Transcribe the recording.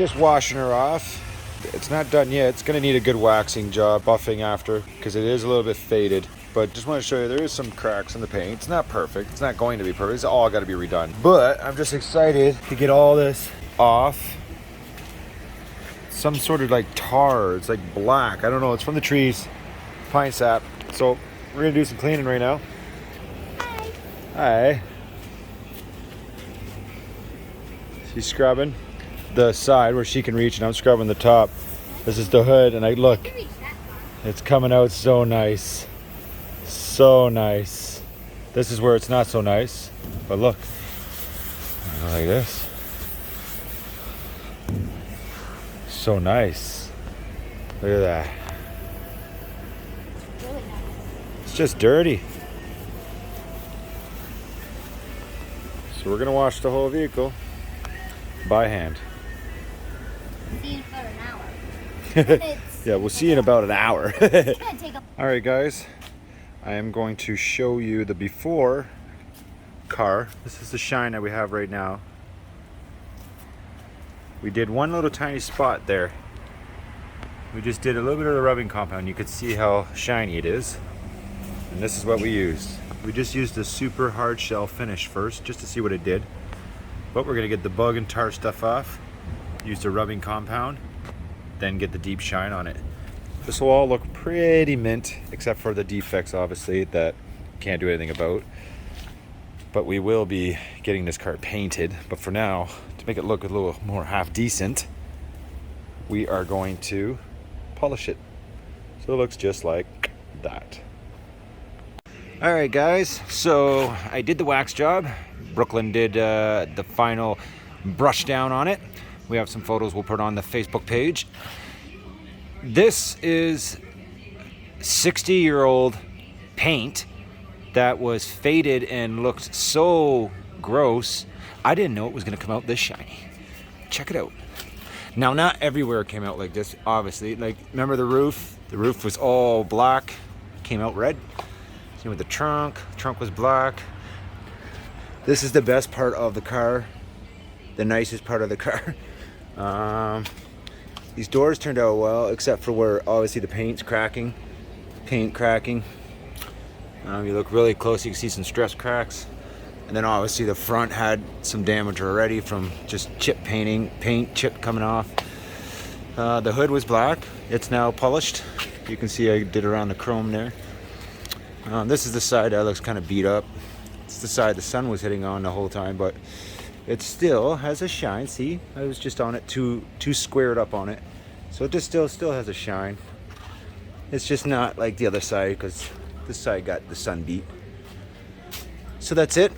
just washing her off. It's not done yet. It's gonna need a good waxing job, buffing after, because it is a little bit faded. But just want to show you there is some cracks in the paint. It's not perfect. It's not going to be perfect. It's all got to be redone. But I'm just excited to get all this off. Some sort of like tar. It's like black. I don't know. It's from the trees. Pine sap. So we're gonna do some cleaning right now. Hi. Hi. She's scrubbing the side where she can reach, and I'm scrubbing the top. This is the hood, and look, it's coming out so nice. So nice. This is where it's not so nice, but look, like this. So nice. Look at that. Really nice. It's just dirty. So we're gonna wash the whole vehicle by hand. See you in about an hour. Yeah, we'll see you in about an hour. It's gonna take a All right, guys. I am going to show you the before car. This is the shine that we have right now. We did one little tiny spot there. We just did a little bit of the rubbing compound. You could see how shiny it is. And this is what we used. We just used a super hard shell finish first, just to see what it did. But we're gonna get the bug and tar stuff off. Use the rubbing compound, then get the deep shine on it. This will all look pretty mint, except for the defects, obviously, that can't do anything about. But we will be getting this car painted. But for now, to make it look a little more half decent, we are going to polish it. So it looks just like that. All right, guys, so I did the wax job. Brooklyn did the final brush down on it. We have some photos we'll put on the Facebook page. This is 60-year-old paint that was faded and looked so gross. I didn't know it was gonna come out this shiny. Check it out. Now, not everywhere it came out like this, obviously. Like, remember the roof? The roof was all black, came out red. Same with the trunk was black. This is the best part of the car, the nicest part of the car. These doors turned out well, except for where obviously the paint's cracking. Paint cracking. You look really close, you can see some stress cracks. And then obviously the front had some damage already from just chip painting, paint chip coming off. The hood was black, it's now polished. You can see I did around the chrome there. This is the side that looks kind of beat up. It's the side the sun was hitting on the whole time, but it still has a shine. See, I was just on it too squared up on it, so it just still has a shine. It's just not like the other side, because this side got the sun beat. So that's it.